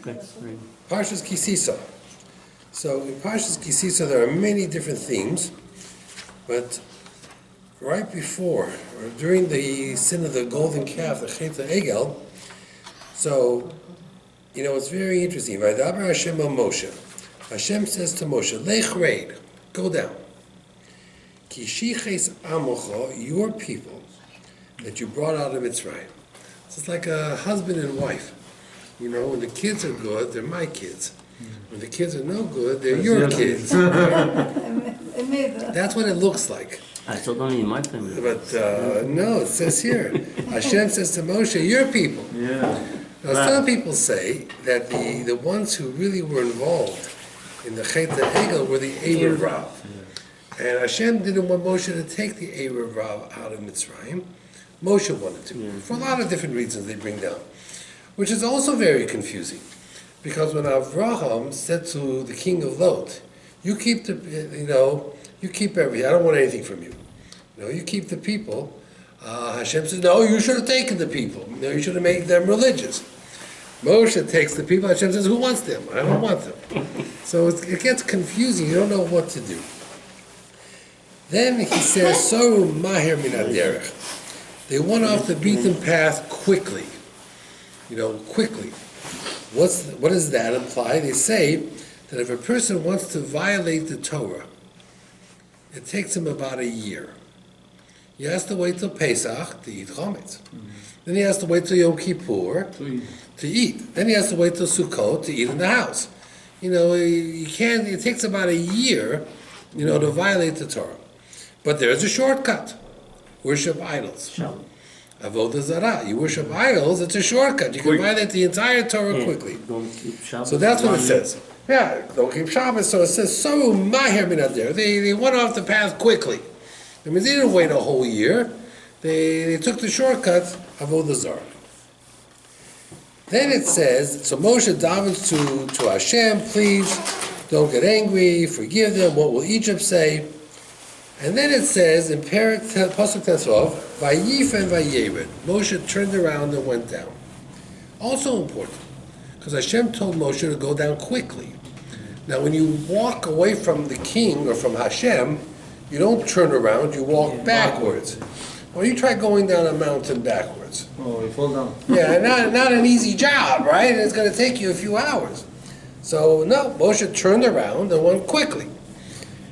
Okay. Parshas Kisisa. So in Parshas Kisisa there are many different themes, but right before, or during the sin of the golden calf, the Chet Egel, so, it's very interesting. Vaydaber Hashem el Moshe. Hashem says to Moshe, Lech reid, go down. Ki shiches amocha, your people, that you brought out of Mitzrayim. So it's like a husband and wife. When the kids are good, they're my kids. When the kids are no good, they're your kids. That's what it looks like. I still don't need my family. But no, it says here, Hashem says to Moshe, your people. Yeah. Now some people say that the ones who really were involved in the Chet Egel were the Erev Rav. And Hashem didn't want Moshe to take the Erev Rav out of Mitzrayim. Moshe wanted to, for a lot of different reasons they bring down. Which is also very confusing. Because when Avraham said to the king of Lot, you keep you keep everything, I don't want anything from you. You keep the people. Hashem says, no, you should have taken the people. You should have made them religious. Moshe takes the people, Hashem says, who wants them? I don't want them. So it gets confusing, you don't know what to do. Then he says, Soru Mahir min haderech. They went off the beaten path quickly. Quickly. What does that imply? They say that if a person wants to violate the Torah, it takes him about a year. He has to wait till Pesach to eat chametz. Then he has to wait till Yom Kippur to eat. Then he has to wait till Sukkot to eat in the house. It takes about a year, to violate the Torah. But there's a shortcut. Worship idols. Avodah Zarah. You worship idols, it's a shortcut. You can violate the entire Torah quickly. Don't keep Shabbos. So that's what it says. Yeah, don't keep Shabbos. So it says, so mahir min haderech. They went off the path quickly. That means they didn't wait a whole year. They took the shortcut, Avodah Zarah. Then it says, so Moshe davens to Hashem, please, don't get angry, forgive them, what will Egypt say? And then it says in Pasuk Tesvav, Vayif and Vayered. Moshe turned around and went down. Also important, because Hashem told Moshe to go down quickly. Now when you walk away from the king or from Hashem, you don't turn around, you walk backwards. Well, you try going down a mountain backwards. Oh, you fall down. Yeah, not an easy job, right? And it's going to take you a few hours. So no, Moshe turned around and went quickly.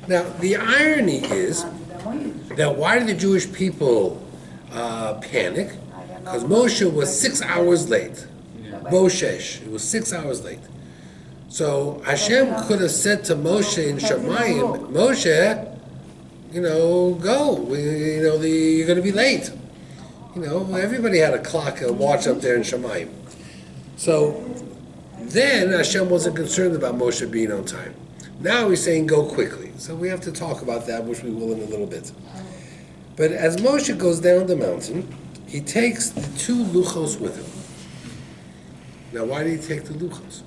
Now, the irony is that why did the Jewish people panic? Because Moshe was 6 hours late. Boshesh, it was 6 hours late. So Hashem could have said to Moshe in Shemayim, Moshe, go. You're going to be late. Everybody had a clock, a watch up there in Shemayim. So then Hashem wasn't concerned about Moshe being on time. Now he's saying go quickly. So we have to talk about that, which we will in a little bit. But as Moshe goes down the mountain, he takes the 2 luchos with him. Now why did he take the luchos?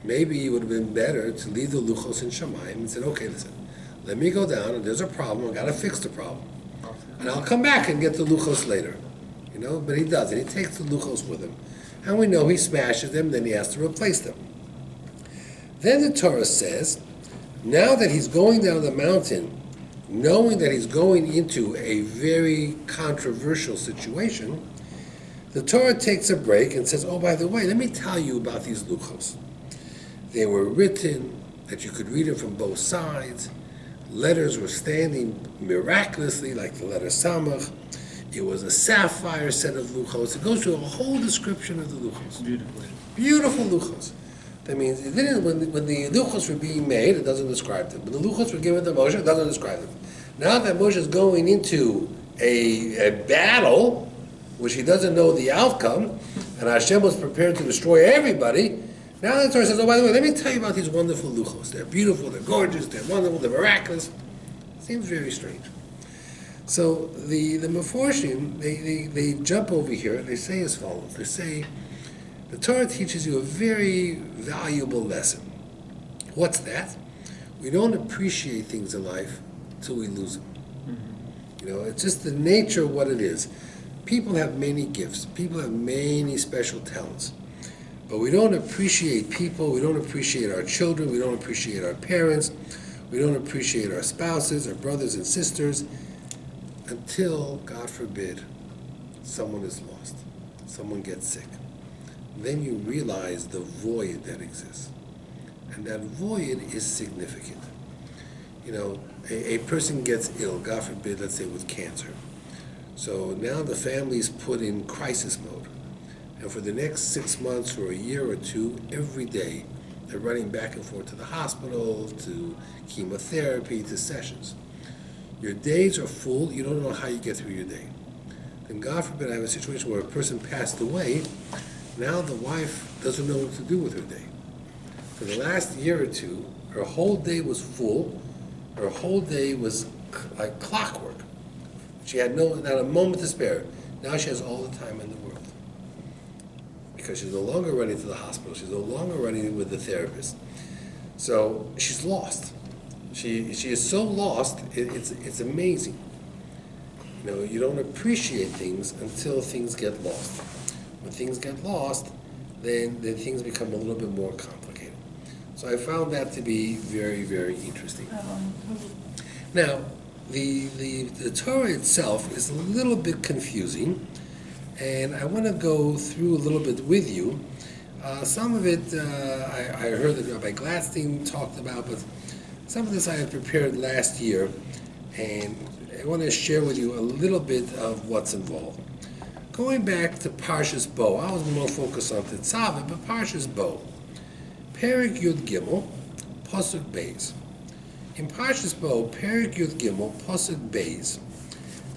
Maybe it would have been better to leave the luchos in Shemayim and said, okay, listen, let me go down and there's a problem, I've got to fix the problem. And I'll come back and get the luchos later. But he doesn't. He takes the luchos with him. And we know he smashes them, then he has to replace them. Then the Torah says, now that he's going down the mountain, knowing that he's going into a very controversial situation, the Torah takes a break and says, oh, by the way, let me tell you about these luchos. They were written that you could read them from both sides. Letters were standing miraculously like the letter Samach. It was a sapphire set of luchos. It goes through a whole description of the luchos. Beautiful luchos. That means it didn't, when the luchos were being made, it doesn't describe them. When the luchos were given to Moshe, it doesn't describe them. Now that Moshe is going into a battle, which he doesn't know the outcome, and Hashem was prepared to destroy everybody, now the Torah says, oh, by the way, let me tell you about these wonderful luchos. They're beautiful, they're gorgeous, they're wonderful, they're miraculous. Seems very strange. So the Meforshim, they jump over here, they say as follows. They say, the Torah teaches you a very valuable lesson. What's that? We don't appreciate things in life until we lose them. It's just the nature of what it is. People have many gifts. People have many special talents. But we don't appreciate people, we don't appreciate our children, we don't appreciate our parents, we don't appreciate our spouses, our brothers and sisters, until, God forbid, someone is lost, someone gets sick. Then you realize the void that exists. And that void is significant. You know, a person gets ill, God forbid, let's say with cancer. So now the family's put in crisis mode. And for the next 6 months or a year or two, every day, they're running back and forth to the hospital, to chemotherapy, to sessions. Your days are full, you don't know how you get through your day. Then God forbid I have a situation where a person passed away, now the wife doesn't know what to do with her day. For the last year or two, her whole day was full, her whole day was like clockwork. She had not a moment to spare. Now she has all the time in the world. Because she's no longer running to the hospital, she's no longer running with the therapist. So she's lost. She is so lost, it's amazing. You know, you don't appreciate things until things get lost. When things get lost, then things become a little bit more complicated. So I found that to be very, very interesting. Now, the Torah itself is a little bit confusing, and I want to go through a little bit with you. Some of it I heard that Rabbi Gladstein talked about, but some of this I had prepared last year, and I want to share with you a little bit of what's involved. Going back to Parshas Bo, I was more focused on Tetzaveh, but Parshas Bo. Perek Yud Gimel, Pasuk Beis. In Parshas Bo, Perek Yud Gimel, Pasuk Beis,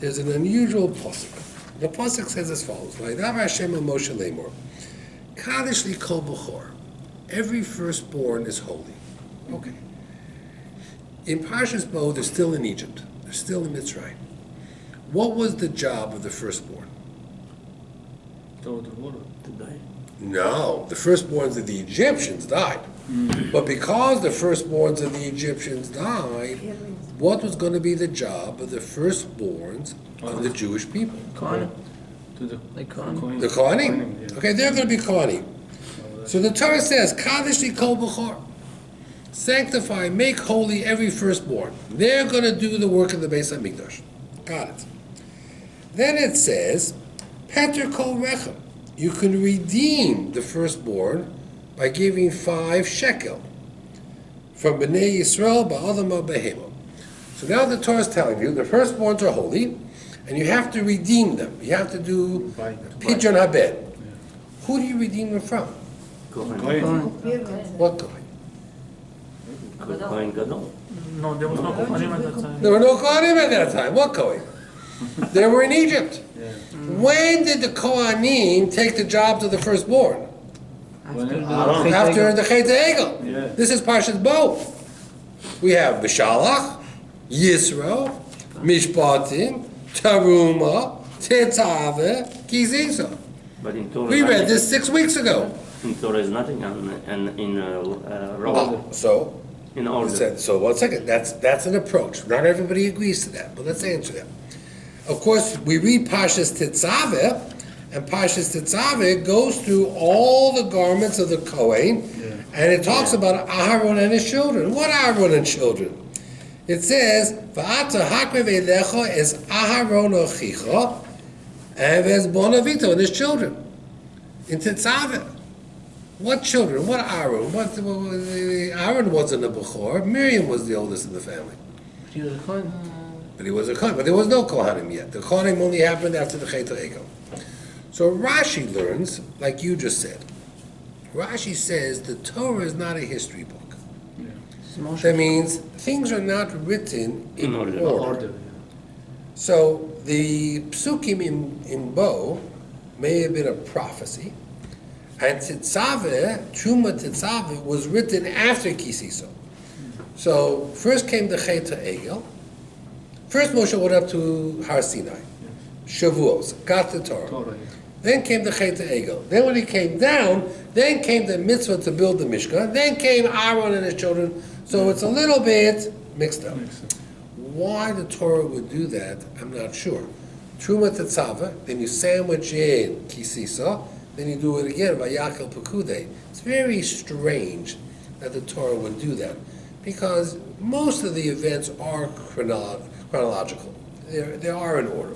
there's an unusual pasuk. The pasuk says as follows: Vaydavar Hashem el Moshe Lemor, Kadesh li kol b'chor. Every firstborn is holy. Okay. In Parshas Bo, they're still in Egypt. They're still in Mitzrayim. What was the job of the firstborn? Throw the water. To die. No, the firstborns of the Egyptians died. But because the firstborns of the Egyptians died, what was going to be the job of the firstborns of the Jewish people? Kohanim. To the Kohanim. The Kohanim. Yeah. Okay, they're going to be Kohanim. So the Torah says, Kadesh li kol b'chor. Sanctify, make holy every firstborn. They're going to do the work of the Beis HaMikdash. Got it. Then it says, Peter kol rechem. You can redeem the firstborn by giving 5 shekel from Bnei Yisrael ba'adam behemo. So now the Torah is telling you the firstborns are holy, and you have to redeem them. You have to do pidyon habed. Yeah. Who do you redeem them from? Kohen. What Kohen? Kohen Gadol. No, there was no Kohanim at that time. There were no Kohanim at that time. What Kohen? They were in Egypt. Yeah. When did the Kohanim take the jobs of the firstborn? After the Chet Egel. Yeah. This is Parshas Bo. We have Bishalach, Yisro, Mishpatim, Taruma, Tetzaveh, Kizisa. But in Torah, We read this 6 weeks ago. in Torah is nothing, and in Rabbi, So, in order. so 1 second. That's an approach. Not everybody agrees to that, but let's answer that. Of course, we read Parshas Tetzaveh, and Parshas Tetzaveh goes through all the garments of the Kohen, and it talks about Aharon and his children. What Aharon and children? It says, V'ata hakrev elecha is Aharon ochicha, and there's Bonavito and his children. In Tetzaveh. What children? What Aaron? Aaron wasn't a Bechor. Miriam was the oldest in the family. He was a Kohen. But he was a Kohen. But there was no Kohanim yet. The Kohanim only happened after the Chet Egel. So Rashi learns, like you just said. Rashi says the Torah is not a history book. Yeah. That means things are not written in order. Order. So the psukim in Bo may have been a prophecy, and Tetzaveh, Truma Tetzaveh, was written after Kisiso. So first came the Chet Egel. First Moshe went up to Har Sinai, Shavuos, got the Torah. Torah, yeah. Then came the Chet Egel. Then when he came down, then came the mitzvah to build the Mishkan. Then came Aaron and his children. So it's a little bit mixed up. Why the Torah would do that, I'm not sure. Truma Tetzaveh, then you sandwich in Kisisa, then you do it again, Vayakel Pekude. It's very strange that the Torah would do that, because most of the events are chronological. They are in order.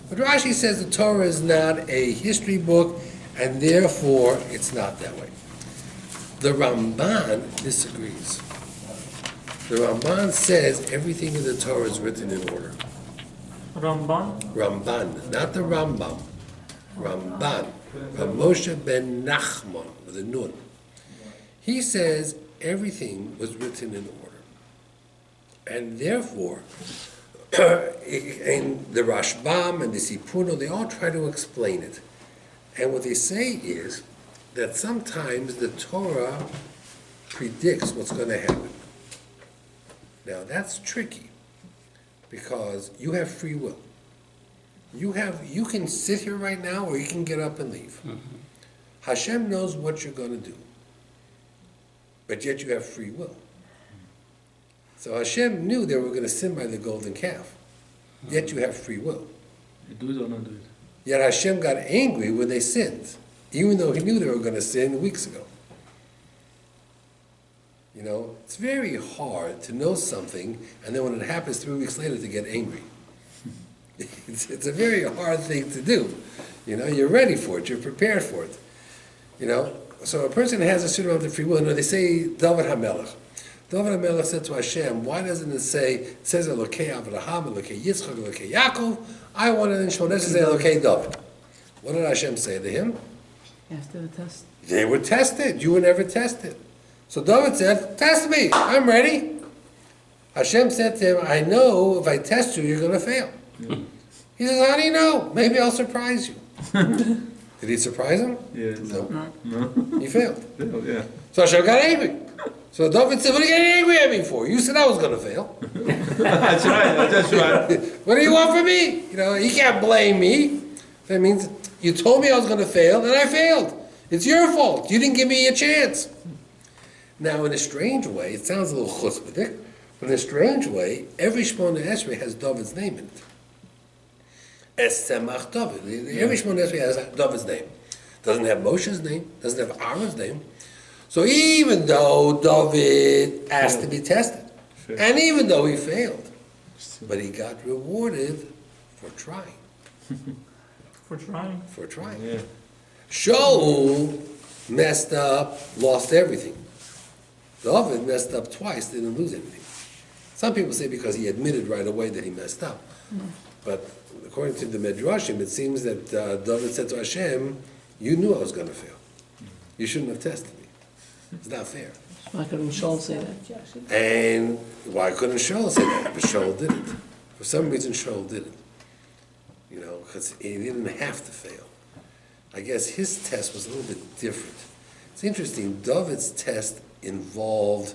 But Rashi says the Torah is not a history book, and therefore it's not that way. The Ramban disagrees. The Ramban says everything in the Torah is written in order. Ramban? Ramban, not the Rambam. Ramban. Rav Moshe ben Nachman, with a nun. He says everything was written in order. And therefore, and the Rashbam and the Sipuno, they all try to explain it. And what they say is that sometimes the Torah predicts what's going to happen. Now that's tricky, because you have free will. You can sit here right now, or you can get up and leave. Mm-hmm. Hashem knows what you're going to do, but yet you have free will. So Hashem knew they were going to sin by the golden calf, yet you have free will. You do it or not do it? Yet Hashem got angry when they sinned, even though he knew they were going to sin weeks ago. You know, it's very hard to know something, and then when it happens 3 weeks later to get angry. It's a very hard thing to do. You know, you're ready for it, you're prepared for it. You know, so a person has a certain amount of free will. You know, they say David HaMelech. David HaMelech said to Hashem, why doesn't it say, it says Elokei Avraham, Elokei Yitzchak, Elokei Yaakov, I want it in Shmonesh to say Elokei David. What did Hashem say to him? Yes, they were tested. They were tested. You were never tested. So David said, test me, I'm ready. Hashem said to him, I know if I test you, you're going to fail. He says, how do you know? Maybe I'll surprise you. Did he surprise him? Yes. No. He failed. Oh, yeah. So Hashem got angry. So David said, what are you getting angry at me for? You said I was going to fail. That's right, that's right. What do you want from me? You know, he can't blame me. That means you told me I was going to fail, and I failed. It's your fault. You didn't give me a chance. Now, in a strange way, it sounds a little chutzpah, but in a strange way, every Shmona Esrei has David's name in it. Es Tzemach David. Every Shmona Esrei has David's name. Doesn't have Moshe's name, doesn't have Aaron's name. So even though David asked to be tested, and even though he failed, but he got rewarded for trying. For trying? For trying. Yeah. Shaul messed up, lost everything. David messed up twice, didn't lose anything. Some people say because he admitted right away that he messed up. But according to the Midrashim, it seems that David said to Hashem, you knew I was going to fail. You shouldn't have tested me. It's not fair. Why couldn't Shaul say that? And why couldn't Shaul say that? But Shaul didn't. For some reason, Shaul didn't. You know, because he didn't have to fail. I guess his test was a little bit different. It's interesting, David's test involved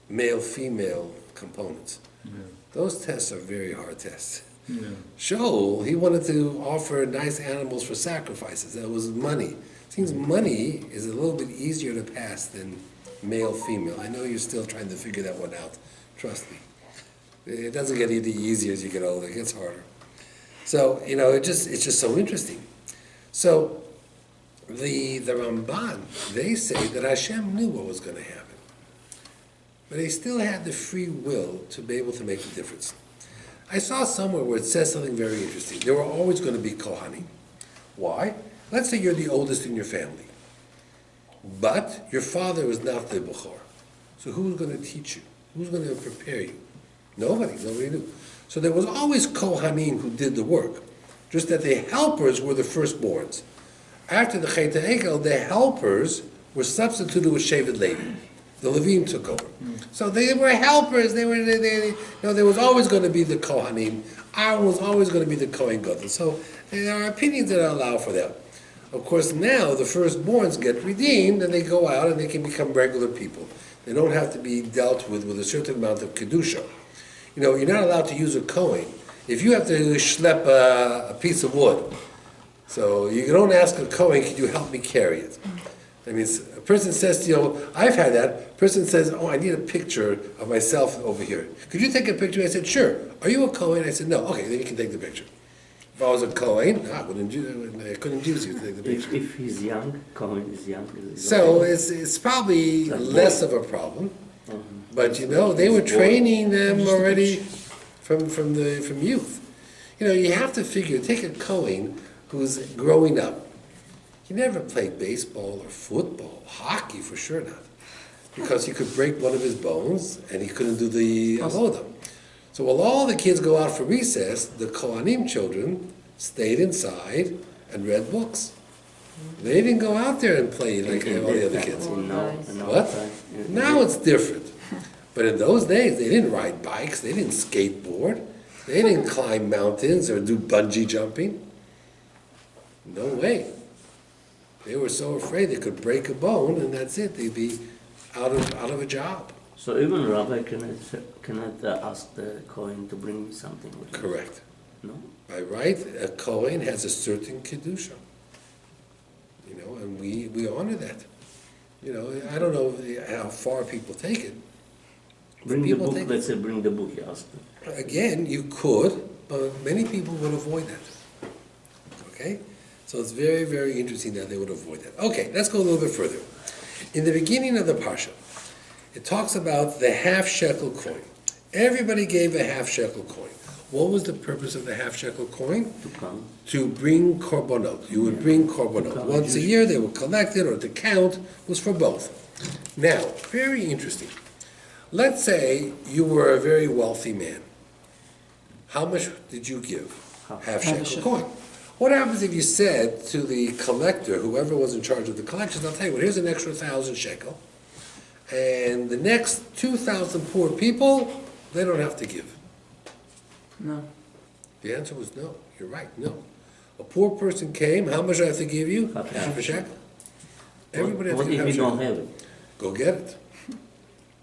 male-female components. Yeah. Those tests are very hard tests. Yeah. Shaul, he wanted to offer nice animals for sacrifices. That was money. Seems money is a little bit easier to pass than male-female. I know you're still trying to figure that one out. Trust me. It doesn't get any easier as you get older. It gets harder. So, you know, it's just so interesting. So, the Ramban, they say that Hashem knew what was going to happen. But they still had the free will to be able to make a difference. I saw somewhere where it says something very interesting. There were always going to be Kohanim. Why? Let's say you're the oldest in your family. But your father was not the Bechor. So who's going to teach you? Who's going to prepare you? Nobody knew. So there was always Kohanim who did the work. Just that the helpers were the firstborns. After the Chet HaEgel, the helpers were substituted with Shevet Levi. The Levim took over. So they were helpers. There was always going to be the Kohanim. Aaron was always going to be the Kohen Gadol. So there are opinions that allow for that. Of course, now the firstborns get redeemed and they go out and they can become regular people. They don't have to be dealt with a certain amount of kedusha. You know, you're not allowed to use a Kohen. If you have to schlep a piece of wood, so you don't ask a Kohen, can you help me carry it? I mean, a person says to you, I've had that. Person says, I need a picture of myself over here. Could you take a picture? I said, sure. Are you a Kohen? I said, no. Okay, then you can take the picture. If I was a Kohen, I couldn't use you. If he's young, Cohen is young. So it's probably Like less boy. of a problem. Mhm. But you know, they were training them already from youth. You know, you have to figure, take a Kohen who's growing up. He never played baseball or football, hockey for sure not. Because he could break one of his bones and he couldn't do the avoda. So while all the kids go out for recess, the Kohanim children stayed inside and read books. They didn't go out there and play like all the other kids. What? Now it's different. But in those days, they didn't ride bikes, they didn't skateboard, they didn't climb mountains or do bungee jumping. No way. They were so afraid they could break a bone and that's it. They'd be out of a job. So even Rabbi cannot ask the Kohen to bring something with him? Correct. No? By right, a Kohen has a certain kedusha. You know, and we honor that. You know, I don't know how far people take it. Bring the People book, take let's say bring the book, he asked. Again, you could, but many people would avoid that. Okay? So it's very, very interesting that they would avoid that. Okay, let's go a little bit further. In the beginning of the Parsha, it talks about the half shekel coin. Everybody gave a half shekel coin. What was the purpose of the half shekel coin? To come. To bring korbanot. You would bring korbanot. Once a year they would collect it, or to count, was for both. Now, very interesting. Let's say you were a very wealthy man. How much did you give? Half shekel coin. What happens if you said to the collector, whoever was in charge of the collections, I'll tell you what, here's an extra 1,000 shekel, and the next 2,000 poor people, they don't have to give. No. The answer was no. You're right, no. A poor person came, how much do I have to give you? Half Half a shekel. Everybody has What to give if half you a don't shekel. have it? Go get it.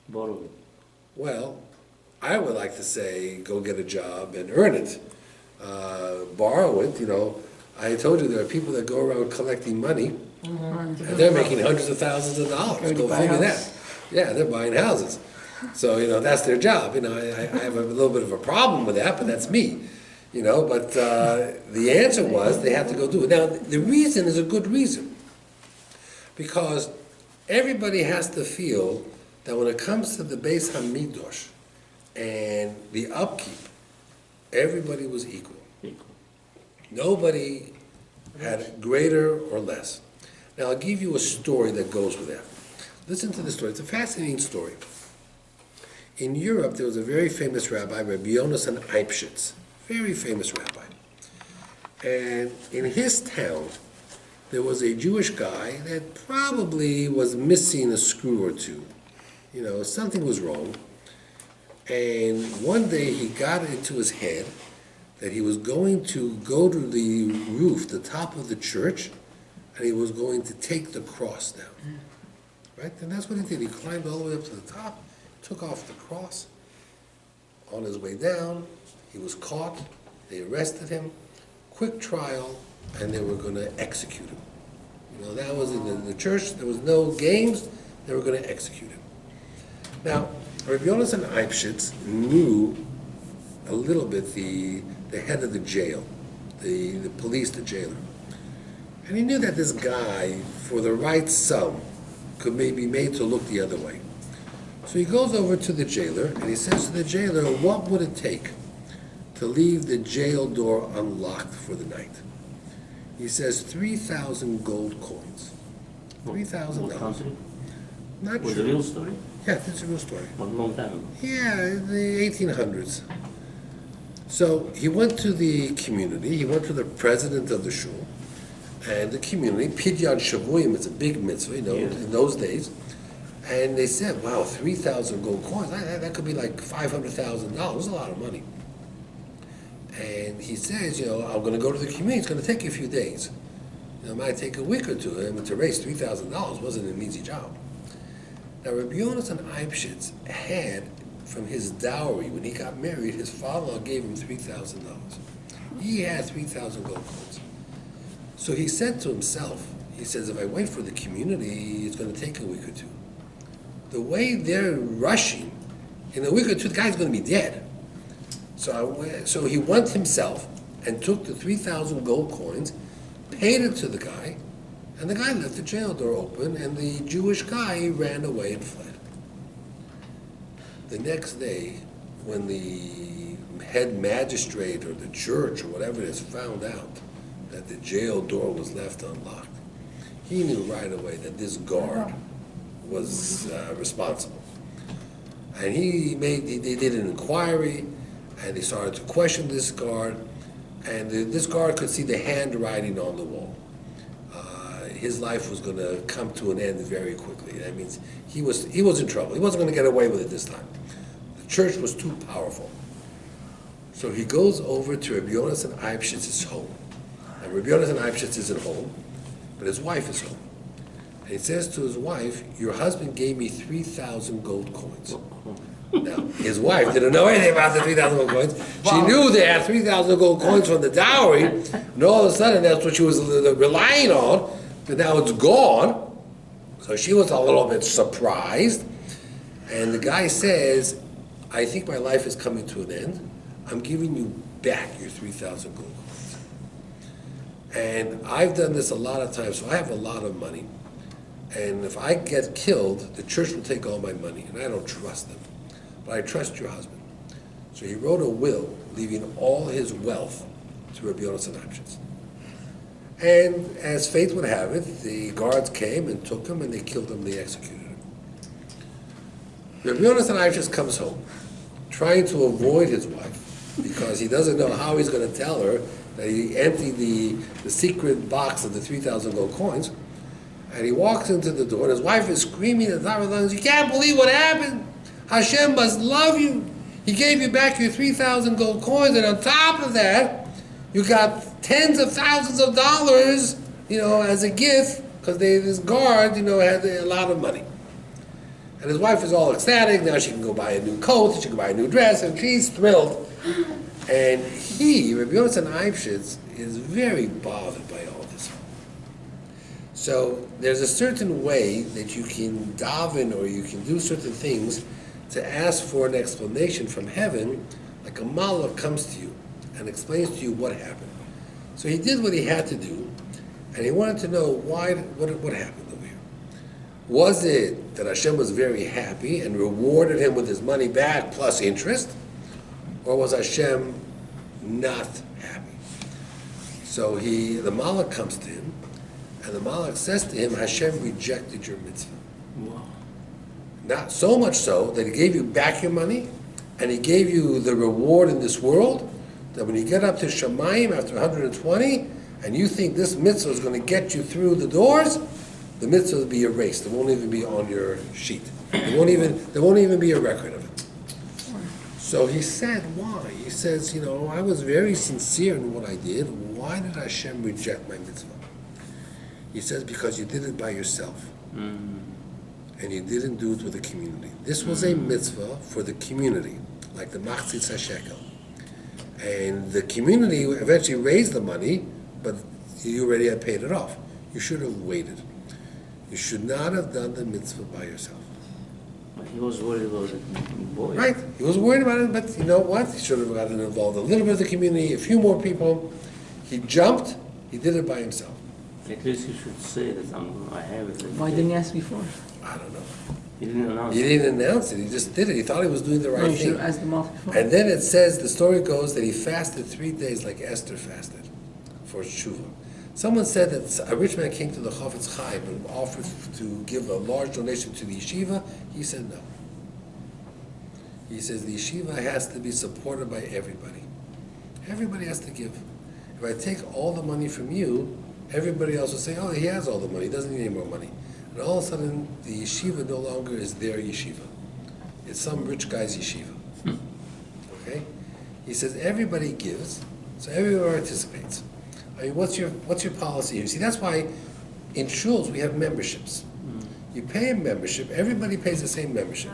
Borrow it. Well, I would like to say, go get a job and earn it. Borrow it, you know. I told you there are people that go around collecting money, and they're making hundreds of thousands of dollars. Go buy a figure that. house. Yeah, they're buying houses. So, you know, that's their job. You know, I have a little bit of a problem with that, but that's me. You know, but the answer was they have to go do it. Now, the reason is a good reason. Because everybody has to feel that when it comes to the Beis HaMikdash and the upkeep, everybody was equal. Nobody had greater or less. Now, I'll give you a story that goes with that. Listen to the story. It's a fascinating story. In Europe, there was a very famous rabbi, Rabbi Yonasan Eibschitz, very famous rabbi. And in his town, there was a Jewish guy that probably was missing a screw or two. You know, something was wrong. And one day he got it into his head that he was going to go to the roof, the top of the church, and he was going to take the cross down. Right? And that's what he did. He climbed all the way up to the top, took off the cross. On his way down, he was caught. They arrested him. Quick trial, and they were going to execute him. You know, that was in the church. There was no games. They were going to execute him. Now, Rabbi Yonasan Eibschitz knew a little bit the head of the jail, the police, the jailer. And he knew that this guy, for the right sum, could maybe be made to look the other way. So he goes over to the jailer, and he says to the jailer, what would it take to leave the jail door unlocked for the night? He says 3,000 gold coins. $3,000. What country? Not Was sure. it a real story? Yeah, it's a real story. What long time ago? Yeah, in the 1800s. So he went to the community, he went to the president of the shul, and the community, Pidyon Shavuim is a big mitzvah, you know, in those days. And they said, wow, 3,000 gold coins, that could be like $500,000, a lot of money. And he says, you know, I'm going to go to the community, it's going to take you a few days. You know, it might take a week or two, and to raise $3,000 wasn't an easy job. Now, Rabbi Yonasan Eibschitz had, from his dowry, when he got married, his father-in-law gave him $3,000. He had 3,000 gold coins. So he said to himself, he says, if I wait for the community, it's going to take a week or two. The way they're rushing, in a week or two, the guy's going to be dead. So he went himself, and took the 3,000 gold coins, paid it to the guy, and the guy left the jail door open, and the Jewish guy ran away and fled. The next day, when the head magistrate or the church or whatever it is found out that the jail door was left unlocked, he knew right away that this guard was responsible. And they did an inquiry, and they started to question this guard, and this guard could see the handwriting on the wall. His life was going to come to an end very quickly. That means he was in trouble. He wasn't going to get away with it this time. The church was too powerful. So he goes over to Rabbi Yonasan Eibshitz's home. And Rabbi Yonasan Eibshitz isn't home, but his wife is home. And he says to his wife, "Your husband gave me 3,000 gold coins." Now, his wife didn't know anything about the 3,000 gold coins. She knew they had 3,000 gold coins from the dowry, and all of a sudden that's what she was relying on, but now it's gone. So she was a little bit surprised. And the guy says, "I think my life is coming to an end. I'm giving you back your 3,000 gold coins. And I've done this a lot of times, so I have a lot of money. And if I get killed, the church will take all my money, and I don't trust them. But I trust your husband." So he wrote a will, leaving all his wealth to Rabbi Yonasan Eibshitz. And as fate would have it, the guards came and took him, and they killed him, they executed him. Rabbi Yonasan Eibshitz comes home, trying to avoid his wife, because he doesn't know how he's going to tell her that he emptied the secret box of the 3,000 gold coins. And he walks into the door, and his wife is screaming at the top of her lungs, "You can't believe what happened! Hashem must love you! He gave you back your 3,000 gold coins, and on top of that, you got tens of thousands of dollars, as a gift, because this guard, had a lot of money." And his wife is all ecstatic. Now she can go buy a new coat, she can buy a new dress, and she's thrilled. And Rabbi Yonasan Eibshitz, is very bothered by all this. So there's a certain way that you can daven or you can do certain things to ask for an explanation from heaven, like a malach comes to you and explains to you what happened. So he did what he had to do, and he wanted to know what happened over here. Was it that Hashem was very happy and rewarded him with his money back plus interest, or was Hashem not happy? So the malach comes to him, and the malach says to him, "Hashem rejected your mitzvah." Wow. Not so much so that he gave you back your money, and he gave you the reward in this world, that when you get up to Shamayim after 120, and you think this mitzvah is going to get you through the doors, the mitzvah will be erased. It won't even be on your sheet. There won't even be a record of it. So he said, why? He says, I was very sincere in what I did. Why did Hashem reject my mitzvah? He says, because you did it by yourself. And you didn't do it with the community. This was a mitzvah for the community, like the Machzitz HaShekel. And the community eventually raised the money, but you already had paid it off. You should have waited. You should not have done the mitzvah by yourself. But he was worried about the boy. Right. He was worried about it, but you know what? He should have gotten involved a little bit of the community, a few more people. He jumped. He did it by himself. At least you should say that I have it. Why didn't you ask before? I don't know. He didn't announce He it. didn't announce it. He just did it. He thought he was doing the No, right you should thing. have asked them off before. And then it says, the story goes that he fasted 3 days like Esther fasted for tshuva. Someone said that a rich man came to the Chofetz Chaim and offered to give a large donation to the yeshiva. He said no. He says the yeshiva has to be supported by everybody. Everybody has to give. If I take all the money from you, everybody else will say, oh, he has all the money. He doesn't need any more money. And all of a sudden, the yeshiva no longer is their yeshiva. It's some rich guy's yeshiva. Okay? He says everybody gives, so everybody participates. I mean, what's your policy here? See, that's why in shuls we have memberships. You pay a membership, everybody pays the same membership.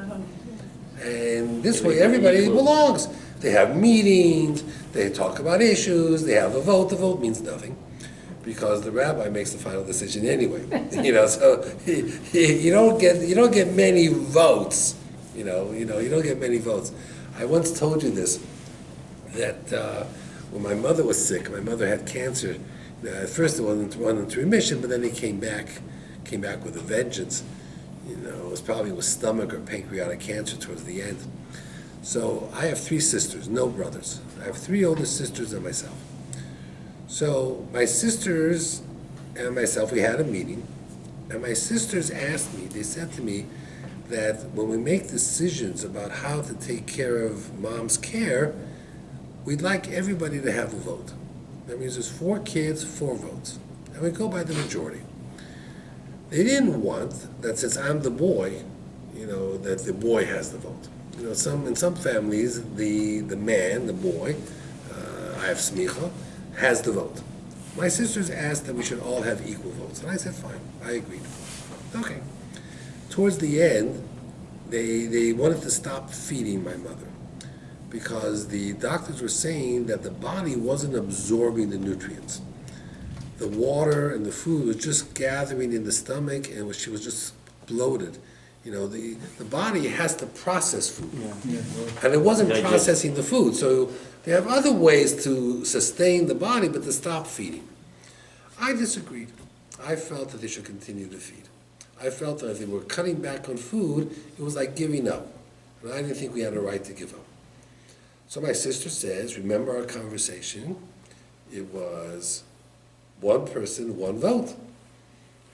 And this way everybody belongs. They have meetings, they talk about issues, they have a vote. The vote means nothing, because the rabbi makes the final decision anyway. So you don't get many votes. You don't get many votes. I once told you this, that when my mother was sick, my mother had cancer. At first it went into remission, but then it came back with a vengeance. You know, it was probably with stomach or pancreatic cancer towards the end. So I have 3 sisters, no brothers. I have 3 older sisters and myself. So my sisters and myself, we had a meeting, and my sisters asked me, they said to me that when we make decisions about how to take care of mom's care, we'd like everybody to have a vote. That means there's 4 kids, 4 votes. And we go by the majority. They didn't want that since I'm the boy, you know, that the boy has the vote. You know, in some families, the man, the boy, I have smicha, has the vote. My sisters asked that we should all have equal votes, and I said, fine, I agreed. Okay. Towards the end, they wanted to stop feeding my mother because the doctors were saying that the body wasn't absorbing the nutrients. The water and the food was just gathering in the stomach, and she was just bloated. You know, the body has to process food. And it wasn't processing the food. So they have other ways to sustain the body, but to stop feeding. I disagreed. I felt that they should continue to feed. I felt that if they were cutting back on food, it was like giving up. And I didn't think we had a right to give up. So my sister says, remember our conversation? It was 1 person, 1 vote.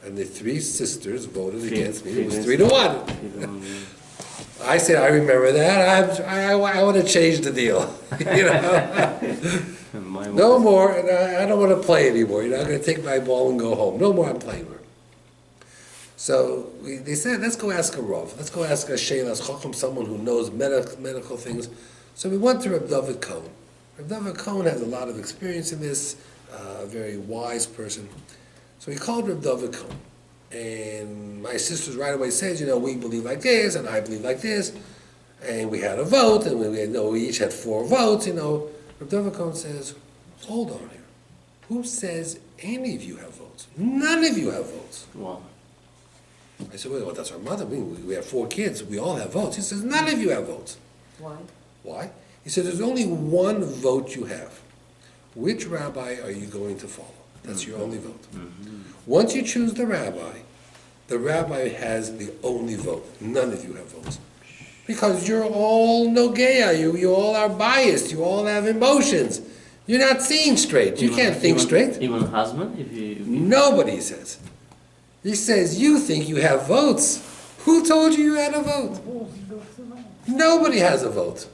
And the 3 sisters voted against me. It was 3 to 1. I said, I remember that. I want to change the deal. You know, no more. And I don't want to play anymore. You know, I'm going to take my ball and go home. No more. I'm playing with her. So they said, let's go ask a Rav. Let's go ask a Sheilas Chacham, someone who knows medical things. So we went to Reb David Cohen. Reb David Cohen has a lot of experience in this. A very wise person. So we called Reb David Cohen. And my sisters right away said, you know, we believe like this, and I believe like this. And we had a vote, and we each had 4 votes, you know. Reb David Cohen says, hold on here. Who says any of you have votes? None of you have votes. Wow. I said, well, that's our mother. We have 4 kids. We all have votes. He says, none of you have votes. Why? Why? He said, there's only 1 vote you have. Which rabbi are you going to follow? That's your only vote. Once you choose the rabbi has the only vote. None of you have votes. Because you're all nogeya, you all are biased, you all have emotions. You're not seeing straight. You can't think straight. Even husband, if you... Nobody says. He says, you think you have votes. Who told you had a vote? Nobody has a vote.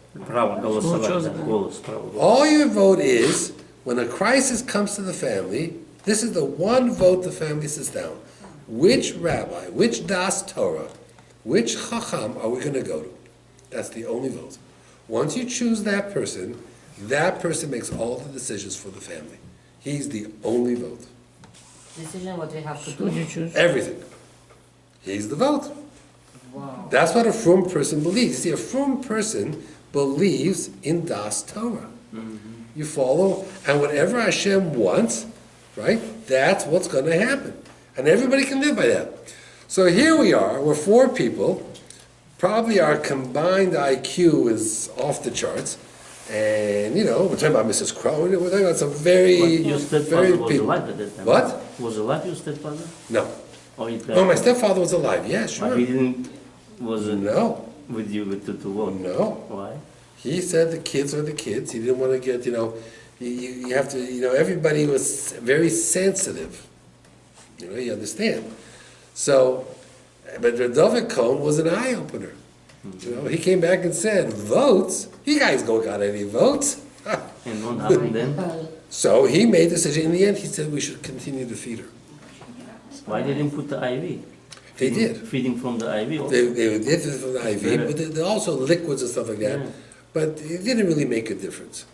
All your vote is, when a crisis comes to the family, this is the 1 vote the family sits down. Which rabbi, which das Torah, which chacham are we going to go to? That's the only vote. Once you choose that person makes all the decisions for the family. He's the only vote. Decision what we have to Who did you do. choose? Everything. He's the vote. Wow. That's what a frum person believes. See, a frum person believes in das Torah. You follow, and whatever Hashem wants, right, that's what's going to happen. And everybody can live by that. So here we are, we're 4 people. Probably our combined IQ is off the charts. And, you know, we're talking about Mrs. Crow, we're talking about some very, Your very stepfather was people. alive at that time? What? Was alive your stepfather? No. Or he died? No, my stepfather was alive, yeah, But sure. he didn't... Was No, with you to vote? no. Why? He said the kids are the kids. He didn't want to get, you know, you have to, you know, everybody was very sensitive. You know, you understand. So, but the David Cohen was an eye-opener. You know, he came back and said, votes? You guys don't got any votes. And what happened then? So he made the decision. In the end, he said we should continue to feed her. Why didn't put the IV? They did. Feeding from the IV also? They did it from the IV, but there are also liquids and stuff like that. Yeah. But it didn't really make a difference.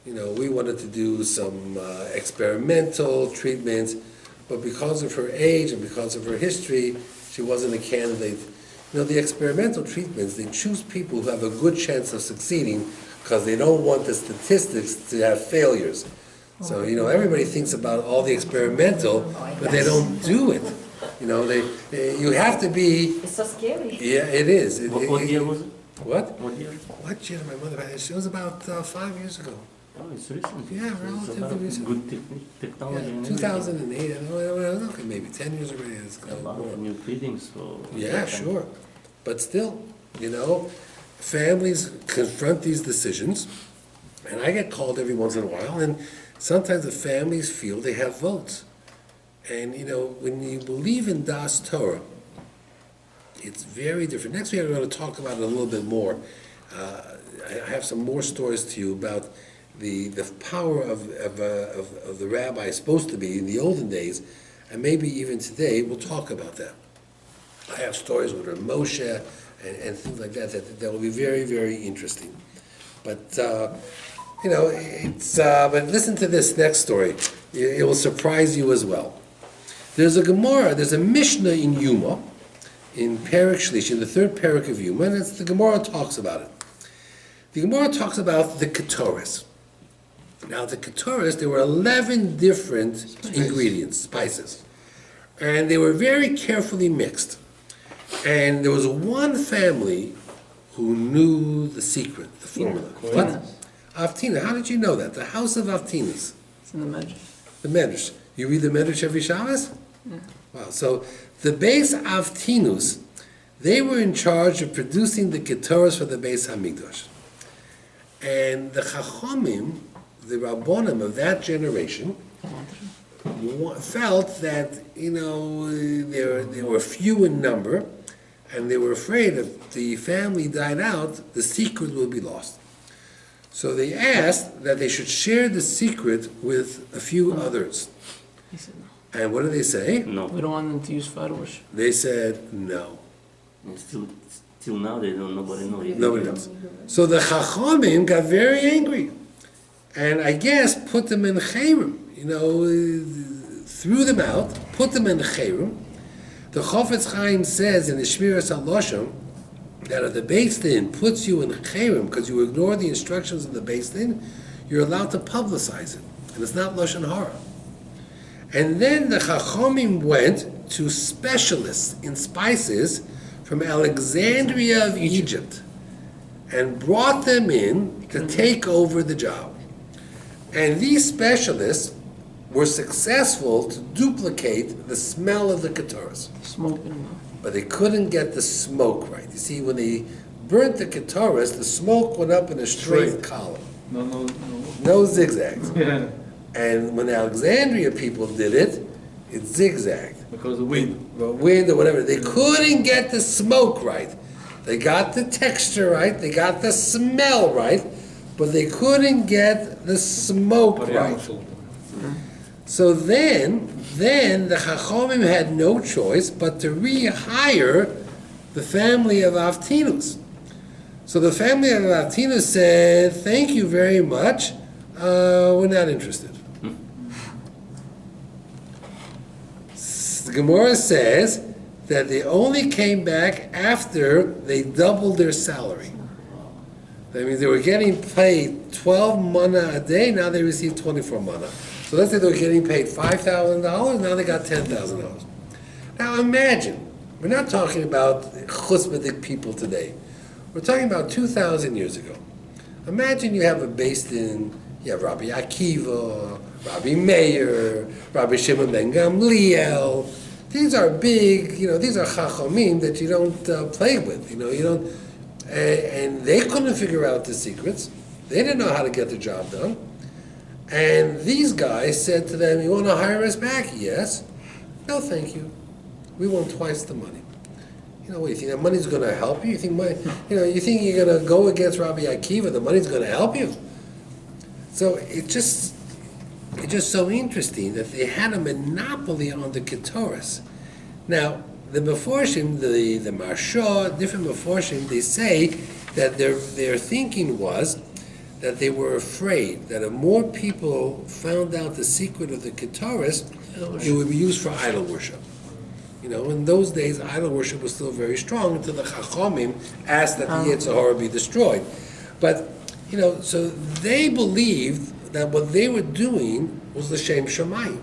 You know, we wanted to do some experimental treatments, but because of her age and because of her history, she wasn't a candidate. You know, the experimental treatments, they choose people who have a good chance of succeeding because they don't want the statistics to have failures. So, you know, everybody thinks about all the experimental, but they don't do it. You know, you have to be... It's so scary. Yeah, it is. What year was it? What? What year? What year did my mother have? It was about 5 years ago. Oh, it's recent. Yeah, It's a relatively lot of recent. Good technology Yeah, and 2008, I don't know, okay, maybe 10 years already. It's everything. A lot of new feedings, so. Yeah, sure. But still, families confront these decisions, and I get called every once in a while, and sometimes the families feel they have votes. And, when you believe in Das Torah, it's very different. Next week, I'm going to talk about it a little bit more. I have some more stories to you about the power of the rabbi is supposed to be in the olden days, and maybe even today, we'll talk about that. I have stories with Moshe and things like that will be very, very interesting. But, but listen to this next story. It will surprise you as well. There's a Gemara, there's a Mishnah in Yuma, in Perek Shlishi, in the third Perek of Yuma, and the Gemara talks about it. The Gemara talks about the Ketores. Now, the Ketores, there were 11 different ingredients, spices, and they were very carefully mixed. And there was one family who knew the secret, the formula. What? Avtina. How did you know that? The house of Avtinas. It's in the Medrash. The Medrash. You read the Medrash every Shabbos? Yeah. Wow. So the Beis Avtinus, they were in charge of producing the Ketores for the Beis Hamikdash. And the Chachomim, the Rabbonim of that generation, felt that, they were few in number, and they were afraid if the family died out, the secret would be lost. So they asked that they should share the secret with a few others. He said no. And what did they say? No. We don't want them to use fireworks. They said no. And still now, nobody knows. Nobody knows. So the Chachomim got very angry, and I guess put them in Chayrim. Threw them out, put them in Chayrim. The Chofetz Chaim says in the Shmiras HaLoshem that if the Beis Din puts you in Chayrim because you ignore the instructions of the Beis Din, you're allowed to publicize it, and it's not Lashon Hara. And then the Chachomim went to specialists in spices from Alexandria of Egypt and brought them in to take over the job. And these specialists were successful to duplicate the smell of the Ketores. Smoke in them. But they couldn't get the smoke right. You see, when they burnt the Ketores, the smoke went up in a straight column. No zigzags. Yeah. And when the Alexandria people did it, it zigzagged. Because of wind. The wind or whatever. They couldn't get the smoke right. They got the texture right, they got the smell right, but they couldn't get the smoke right. So then the Chachomim had no choice but to rehire the family of Avtinus. So the family of Avtinus said, "Thank you very much, we're not interested." The Gemara says that they only came back after they doubled their salary. That means they were getting paid 12 mana a day, now they receive 24 mana. So let's say they were getting paid $5,000, now they got $10,000. Now imagine, we're not talking about chutzpahdik people today. We're talking about 2,000 years ago. Imagine you have a based in, you have Rabbi Akiva, Rabbi Meir, Rabbi Shimon ben Gamliel. These are big, these are chachomim that you don't play with. You don't, and they couldn't figure out the secrets. They didn't know how to get the job done. And these guys said to them, "You want to hire us back?" "Yes." "No, thank you. We want twice the money." What do you think? That money's going to help you? You think you think you're going to go against Rabbi Akiva? The money's going to help you? So it's just so interesting that they had a monopoly on the Ketores. Now, the Meforshim, the Marsha, different Meforshim, they say that their thinking was that they were afraid that if more people found out the secret of the Ketores, it would be used for idol worship. In those days, idol worship was still very strong until the Chachomim asked that the Yetzer Hara be destroyed. But, so they believed that what they were doing was l'shem shamayim.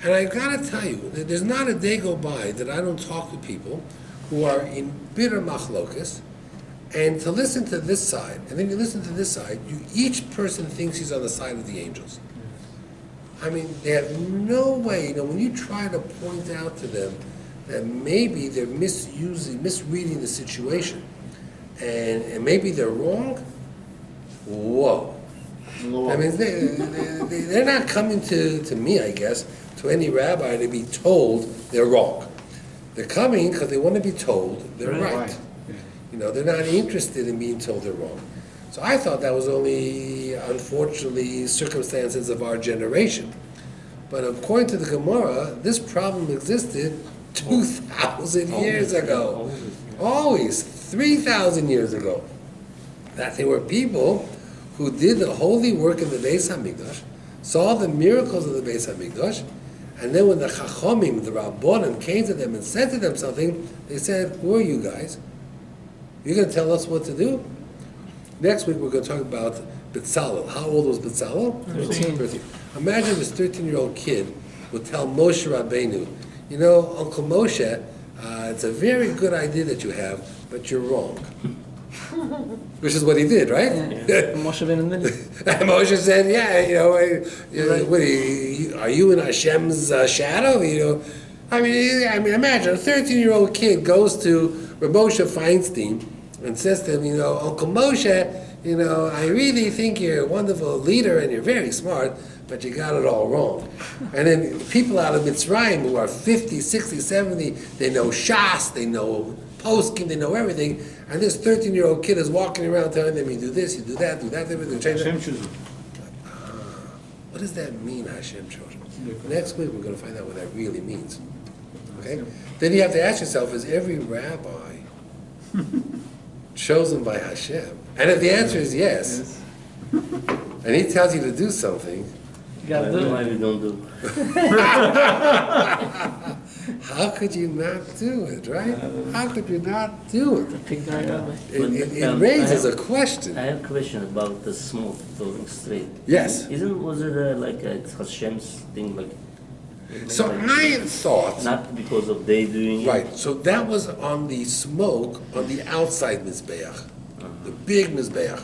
And I've got to tell you, that there's not a day go by that I don't talk to people who are in bitter machlokas, and to listen to this side, and then you listen to this side, each person thinks he's on the side of the angels. I mean, they have no way, when you try to point out to them that maybe they're misreading the situation, and maybe they're wrong, whoa. I mean, they're not coming to me, I guess, to any rabbi to be told they're wrong. They're coming because they want to be told they're right. They're not interested in being told they're wrong. So I thought that was only, unfortunately, circumstances of our generation. But according to the Gemara, this problem existed 2,000 years ago. Always, 3,000 years ago. That there were people who did the holy work in the Beis HaMikdash, saw the miracles of the Beis HaMikdash, and then when the Chachomim, the Rabbonim, came to them and said to them something, they said, who are you guys? You're going to tell us what to do? Next week we're going to talk about B'Tzalel. How old was B'Tzalel? 13. Imagine this 13-year-old kid would tell Moshe Rabbeinu, Uncle Moshe, it's a very good idea that you have, but you're wrong. Which is what he did, right? Yeah. Moshe ben Moshe said, what are you in Hashem's shadow? I mean, imagine a 13-year-old kid goes to Rabbi Moshe Feinstein and says to him, Uncle Moshe, I really think you're a wonderful leader and you're very smart, but you got it all wrong. And then people out of Mitzrayim who are 50, 60, 70, they know Shas, they know Poskim, they know everything, and this 13-year-old kid is walking around telling them, you do this, you do that, everything. Change Hashem chooses. What does that mean, Hashem chose? Next week we're going to find out what that really means. Okay? Then you have to ask yourself, is every rabbi chosen by Hashem? And if the answer is yes, and he tells you to do something, You gotta do Why it. we don't do? how could you not do it, right? How could you not do it? Pick the right rabbi. It raises a question. I have a question about the smoke going straight. Yes. Was it like it's Hashem's thing, like? So I thought, Not because of they doing it. right, so that was on the smoke on the outside Mizbeach, the big Mizbeach.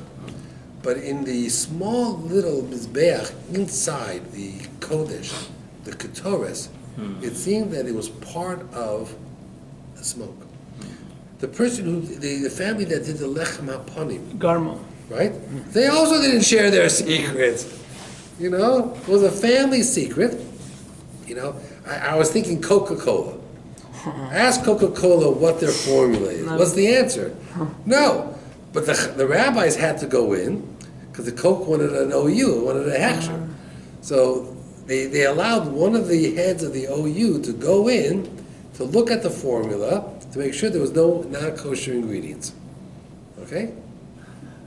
But in the small little Mizbeach inside the Kodesh, the Ketores, it seemed that it was part of the smoke. The person the family that did the Lechem HaPanim, Garmo. right? They also didn't share their secrets. It was a family secret. I was thinking Coca-Cola. Ask Coca-Cola what their formula is. What's the answer? No. But the rabbis had to go in because the Coke wanted an OU, wanted a hechsher. So they allowed one of the heads of the OU to go in to look at the formula to make sure there was no non-kosher ingredients. Okay?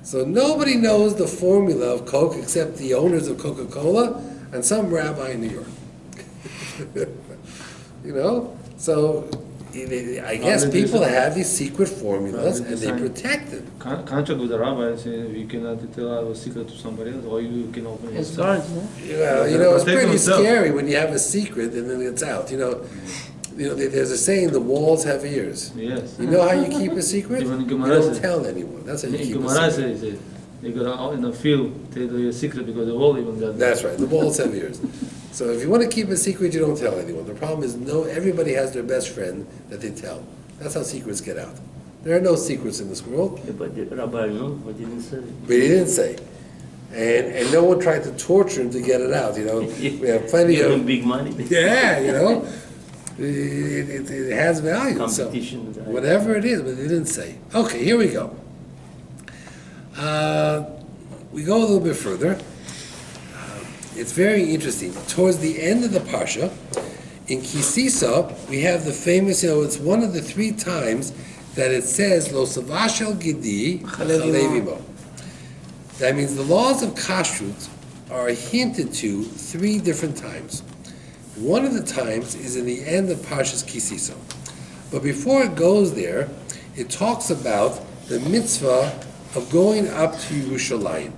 So nobody knows the formula of Coke except the owners of Coca-Cola and some rabbi in New York. So I guess people have these secret formulas and they protect them. Contract with the rabbi and say you cannot tell our secret to somebody else, or you can open it It's yourself. guards, no? Well, it's Protect pretty themselves. scary when you have a secret and then it's out. There's a saying: the walls have ears. Yes. You know how you keep a secret? Even You Gemara don't says- tell anyone. That's how you In keep a Gemara secret. says you gotta out in the field tell your secret because the wall even got. That's right. The walls have ears. So if you want to keep a secret, you don't tell anyone. The problem is, everybody has their best friend that they tell. That's how secrets get out. There are no secrets in this world. Yeah, but the rabbi, no, but he didn't say. But he didn't say. And no one tried to torture him to get it out. We have plenty Give him of. big money. Yeah, it has value. So Competition. whatever it is, but they didn't say. Okay, here we go. We go a little bit further. It's very interesting. Towards the end of the Parsha, in Kisisa, we have the famous, it's one of the 3 times that it says, Lo Savashel Gidi Chalevimo. That means the laws of kashrut are hinted to 3 different times. One of the times is in the end of Parshas Kisisa. But before it goes there, it talks about the mitzvah of going up to Yerushalayim.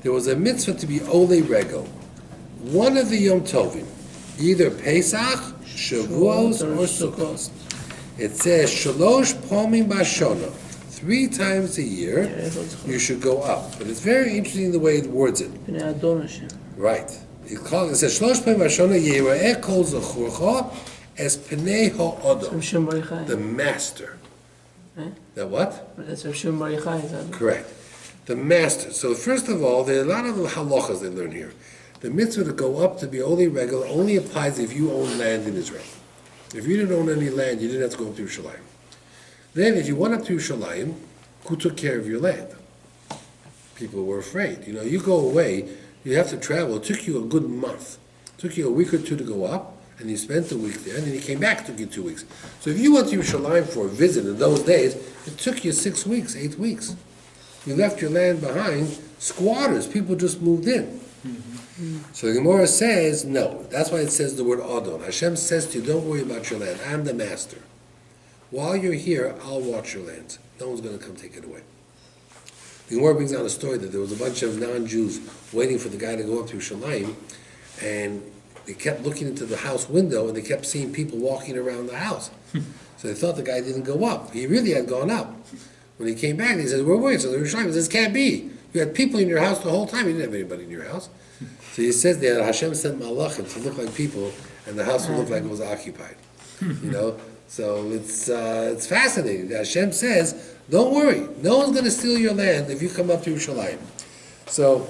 There was a mitzvah to be Ole Regel. One of the Yom Tovim, either Pesach, Shavuos, or Sukkot. It says, Shalosh Pomim Bashona, 3 times a year, you should go up. But it's very interesting the way it words it. Right. It says, Shlosh Pei Vashona Yira'eh Kol Zechurcha Es Pnei Ha'odom. The master. That what? That's Rav Shimon Bar Yochai, is that? Correct. The master. So first of all, there are a lot of halachas they learn here. The mitzvah to go up to be only regular only applies if you own land in Israel. If you didn't own any land, you didn't have to go up to Yerushalayim. Then if you went up to Yerushalayim, who took care of your land? People were afraid. You go away, you have to travel. It took you a good month. It took you a week or two to go up, and you spent a week there, and then you came back, it took you 2 weeks. So if you went to Yerushalayim for a visit in those days, it took you 6 weeks, 8 weeks. You left your land behind, squatters, people just moved in. So the Gemara says, no. That's why it says the word Adon. Hashem says to you, don't worry about your land. I'm the master. While you're here, I'll watch your land. No one's going to come take it away. The Gemara brings down a story that there was a bunch of non-Jews waiting for the guy to go up to Yerushalayim, and they kept looking into the house window, and they kept seeing people walking around the house. So they thought the guy didn't go up. He really had gone up. When he came back, he said, "Where were you?" So the Yerushalayim says, "Can't be. You had people in your house the whole time. You didn't have anybody in your house." So he says there, Hashem sent malachim to look like people, and the house would look like it was occupied. So it's fascinating. Hashem says, don't worry. No one's going to steal your land if you come up to Yerushalayim. So,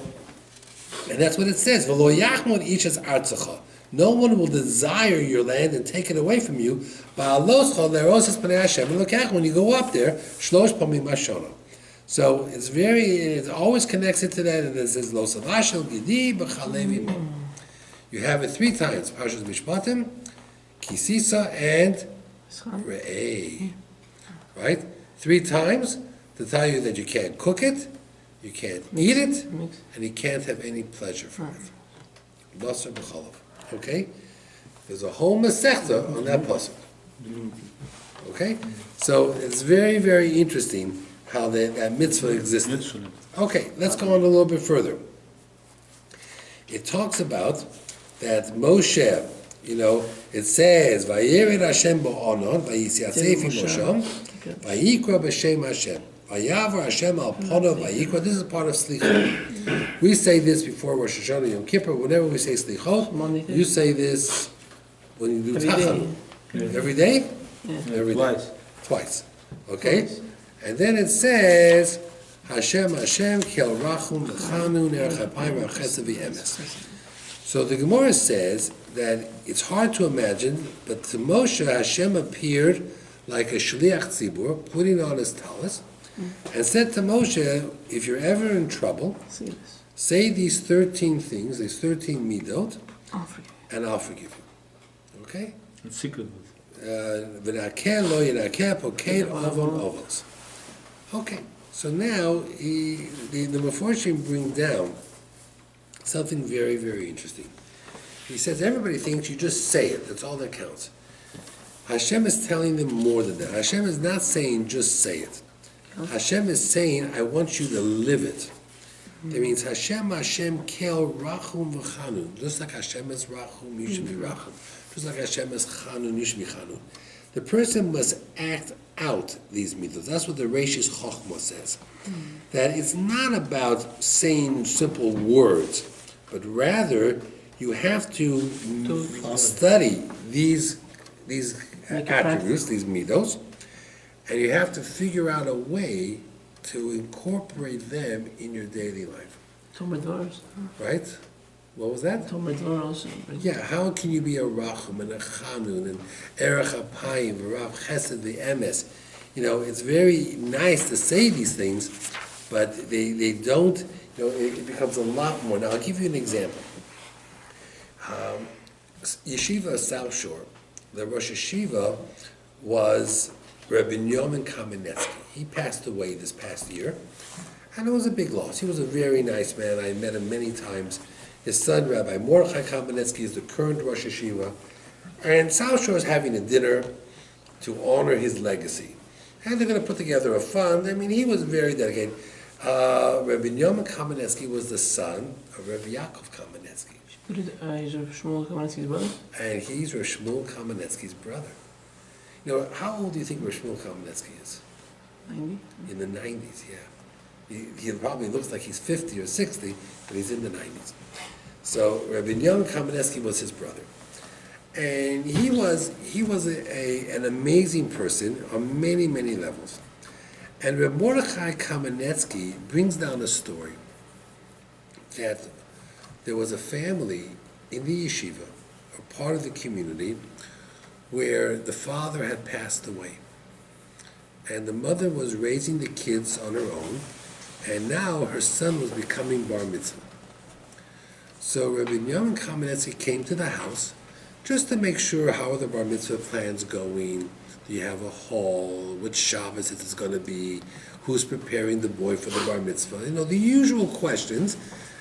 and that's what it says. V'lo yachmod ishas artzacha. No one will desire your land and take it away from you. Ba'aloscha le'rosas b'nei Hashem. And look at when you go up there, shlosh pamim hashana. So it always connects it to that, and it says, Lo salashel gidi b'chalev imo. You have it 3 times. Parshas Mishpatim, Kisisa, and Re'eh. Right? 3 times to tell you that you can't cook it, you can't eat it, and you can't have any pleasure from it. Basar b'chalav. Okay? There's a whole masechta on that pasuk. Okay? So it's very, very interesting how that mitzvah existed. Okay, let's go on a little bit further. It talks about that Moshe, it says, Vayered Hashem ba'onon, vayisyatzef Moshe, vayikra b'shem Hashem, vayavar Hashem al pono vayikra. This is part of Slichot. We say this before Rosh Hashanah Yom Kippur. Whenever we say Slichot, you say this when you do Tachanun. Every day? Every day. Twice. Okay? Twice. And then it says, Hashem, Kel Rachum, L'chanun, Erechapayim, Chesed V'emes. So the Gemara says that it's hard to imagine, but to Moshe, Hashem appeared like a Shliach Tzibur, putting on his talis, and said to Moshe, if you're ever in trouble, say these 13 things, these 13 midot, and I'll forgive you. Okay? It's secret. V'nakeh lo yenakeh poked ovon ovos. Okay, so now the Meforshim bring down something very, very interesting. He says everybody thinks you just say it, that's all that counts. Hashem is telling them more than that. Hashem is not saying just say it. Hashem is saying, I want you to live it. It means Hashem kel rachum v'chanun. Just like Hashem is rachum, you should be rachum. Just like Hashem is chanun, you should be chanun. The person must act out these mitzvahs. That's what the Reishis Chochmah says. That it's not about saying simple words, but rather you have to study these attributes, these midos, and you have to figure out a way to incorporate them in your daily life. Right? What was that? Yeah, how can you be a Rachum and a Chanun and Erech Apayim, V'rav Chesed V'emes? It's very nice to say these things, but they don't, it becomes a lot more. Now, I'll give you an example. Yeshiva South Shore, the Rosh Yeshiva was Rabbi Yomin Kamenetsky. He passed away this past year, and it was a big loss. He was a very nice man. I met him many times. His son, Rabbi Mordechai Kamenetsky, is the current Rosh Yeshiva, and South Shore is having a dinner to honor his legacy. And they're going to put together a fund. I mean, he was very dedicated. Rabbi Yomin Kamenetsky was the son of Rabbi Yaakov Kamenetsky. He's Rav Shmuel Kamenetsky's brother? And he's Rav Shmuel Kamenetsky's brother. How old do you think Rav Shmuel Kamenetsky is? 90? In the 90s, yeah. He probably looks like he's 50 or 60, but he's in the 90s. So Rabbi Young Kamenetsky was his brother. And he was an amazing person on many, many levels. And Reb Mordechai Kamenetsky brings down a story that there was a family in the yeshiva, or part of the community, where the father had passed away. And the mother was raising the kids on her own, and now her son was becoming bar mitzvah. So Rabbi Young Kamenetsky came to the house just to make sure how are the bar mitzvah plans going. Do you have a hall? Which Shabbos it is going to be? Who's preparing the boy for the bar mitzvah? You know, the usual questions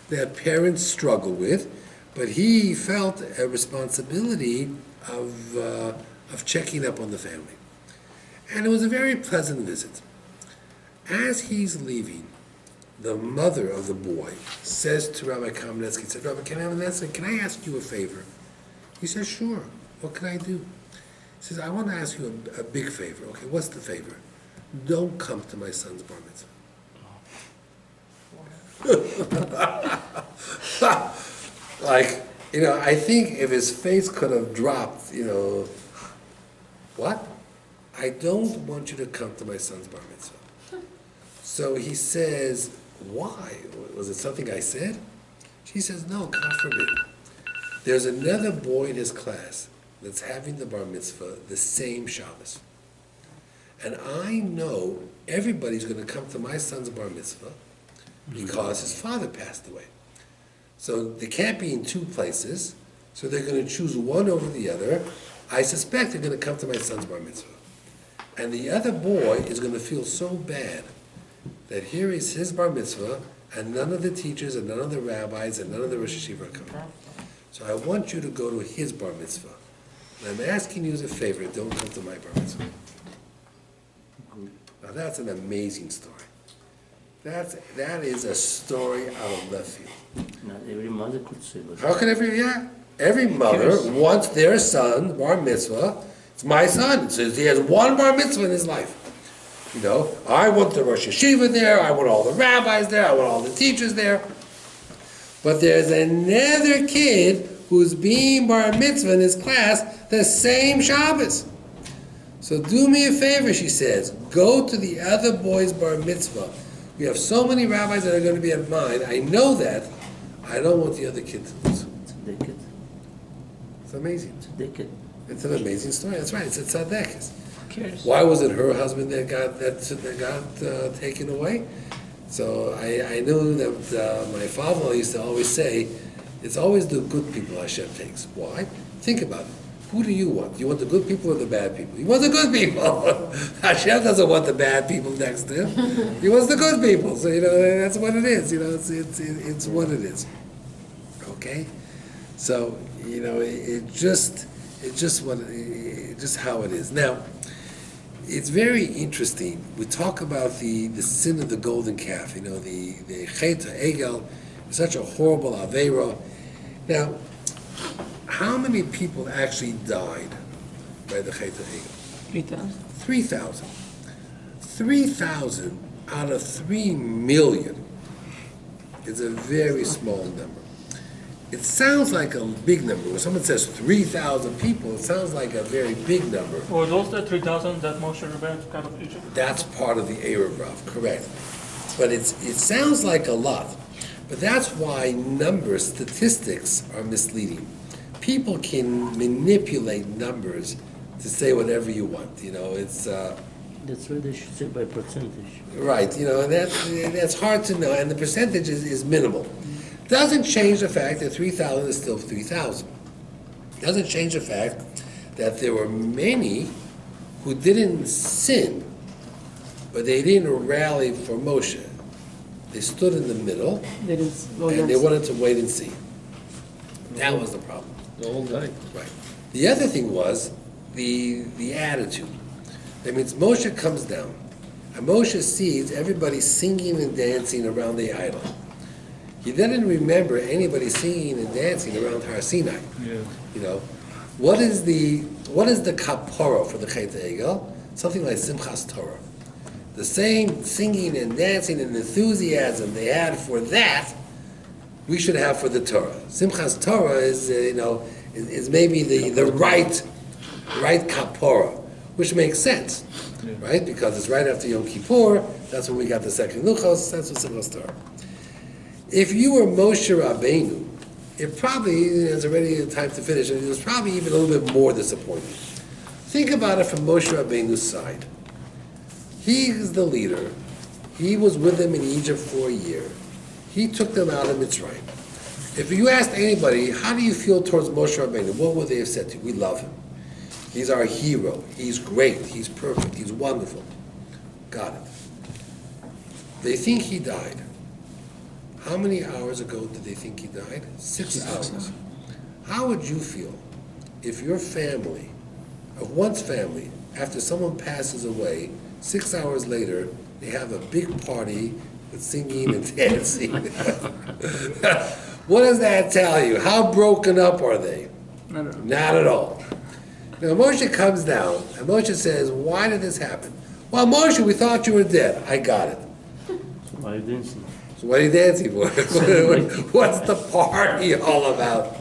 that parents struggle with, but he felt a responsibility of checking up on the family. And it was a very pleasant visit. As he's leaving, the mother of the boy says to Rabbi Kamenetsky, said, Rabbi, can I ask you a favor? He says, sure. What can I do? He says, I want to ask you a big favor. Okay, what's the favor? Don't come to my son's bar mitzvah. Like, you know, I think if his face could have dropped, you know, what? I don't want you to come to my son's bar mitzvah. So he says, why? Was it something I said? She says, no, God forbid. There's another boy in his class that's having the bar mitzvah the same Shabbos. And I know everybody's going to come to my son's bar mitzvah because his father passed away. So they can't be in two places, so they're going to choose one over the other. I suspect they're going to come to my son's bar mitzvah. And the other boy is going to feel so bad that here is his bar mitzvah, and none of the teachers, and none of the rabbis, and none of the Rosh Hashiva are coming. So I want you to go to his bar mitzvah. And I'm asking you as a favor, don't come to my bar mitzvah. Now that's an amazing story. That is a story out of left field. Not every mother could say that. How can every mother wants their son bar mitzvah? It's my son. It says he has one bar mitzvah in his life. You know, I want the Rosh Hashiva there, I want all the rabbis there, I want all the teachers there. But there's another kid who's being bar mitzvah in his class the same Shabbos. So do me a favor, she says, go to the other boy's bar mitzvah. We have so many rabbis that are going to be at mine. I know that. I don't want the other kid to lose. It's a decade. It's amazing. It's a decade. It's an amazing story. That's right. It's a tzaddik. Cares. Why was it her husband that got taken away? So I knew that my father used to always say, it's always the good people Hashem takes. Why? Think about it. Who do you want? You want the good people or the bad people? You want the good people. Hashem doesn't want the bad people next to him. He wants the good people. So you know that's what it is. You know it's what it is. Okay, so you know it's just how it is. Now, it's very interesting. We talk about the sin of the golden calf. You know the Chet HaEgel, such a horrible aveira. Now, how many people actually died by the Chet HaEgel? 3,000. 3,000. 3,000 out of 3 million is a very small number. It sounds like a big number. When someone says 3,000 people, it sounds like a very big number. Were those the 3,000 that Moshe Rabbeinu took out of Egypt? That's part of the Erev Rav, correct. But it sounds like a lot. But that's why numbers, statistics are misleading. People can manipulate numbers to say whatever you want. You know, it's That's why they should say by percentage. right. You know, and that's hard to know, and the percentage is minimal. Doesn't change the fact that 3,000 is still 3,000. Doesn't change the fact that there were many who didn't sin, but they didn't rally for Moshe. They stood in the middle, They didn't go and they against. wanted to wait and see. That was the problem. The whole guy. Right. The other thing was the attitude. That means Moshe comes down, and Moshe sees everybody singing and dancing around the idol. He didn't remember anybody singing and dancing around Har Sinai. Yeah. You know, what is the kapara for the Chet HaEgel? Something like Simchas Torah. the same singing and dancing and enthusiasm they had for that, we should have for the Torah. Simchas Torah is, is maybe the right kapora, which makes sense, right? Because it's right after Yom Kippur. That's when we got the second Luchos. That's what Simchas Torah. If you were Moshe Rabbeinu, it probably, it's already time to finish, and it was probably even a little bit more disappointing. Think about it from Moshe Rabbeinu's side. He is the leader. He was with them in Egypt for a year. He took them out of Mitzrayim. If you asked anybody, how do you feel towards Moshe Rabbeinu, what would they have said to you? We love him. He's our hero. He's great. He's perfect. He's wonderful. Got it. They think he died. How many hours ago did they think he died? 6 hours. How would you feel if your family, of one's family, after someone passes away, 6 hours later, they have a big party with singing and dancing? What does that tell you? How broken up are they? Not at all. Now Moshe comes down, and Moshe says, why did this happen? Well, Moshe, we thought you were dead. I got it. Why are you dancing? So what are you dancing for? What's the party all about?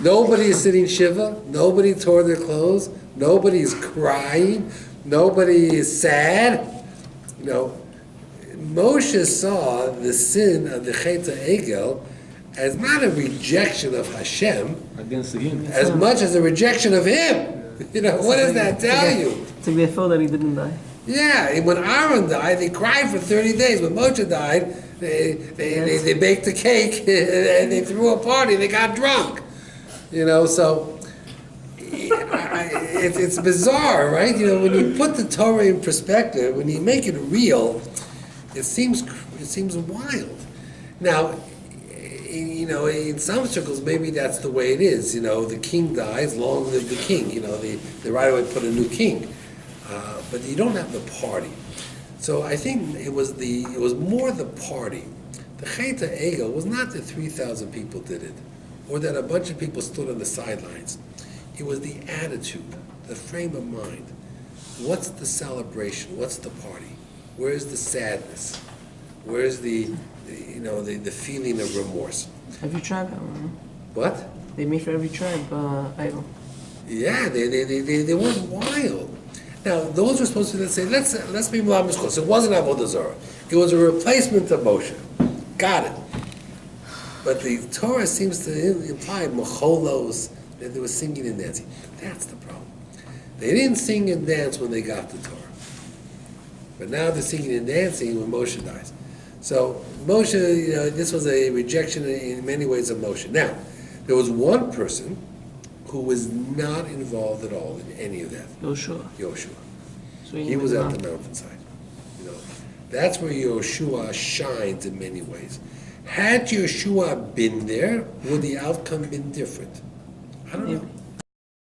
Nobody is sitting Shiva. Nobody tore their clothes. Nobody's crying. Nobody is sad. Moshe saw the sin of the Chet Egel as not a rejection of Hashem, against him, as much as a rejection of him. What does that tell you? It's like they felt that he didn't die. Yeah, and when Aaron died, they cried for 30 days. When Moshe died, they baked a cake and they threw a party. They got drunk. So it's bizarre, right? When you put the Torah in perspective, when you make it real, it seems wild. Now, in some circles, maybe that's the way it is. The king dies, long live the king. They right away put a new king. But you don't have the party. So I think it was more the party. The Chet Egel was not that 3,000 people did it, or that a bunch of people stood on the sidelines. It was the attitude, the frame of mind. What's the celebration? What's the party? Where's the sadness? Where's the feeling of remorse? Every tribe, What? they made for every tribe idol. Yeah, they went wild. Now, those were supposed to say, let's be Mamish. So it wasn't Avodah Zarah. It was a replacement of Moshe. Got it. But the Torah seems to imply Mecholos, that they were singing and dancing. That's the problem. They didn't sing and dance when they got the Torah. But now they're singing and dancing when Moshe dies. So Moshe, this was a rejection in many ways of Moshe. Now, there was one person who was not involved at all in any of that. Yoshua. So He was at the mountainside. That's where Yoshua shines in many ways. Had Yoshua been there, would the outcome been different? I don't know.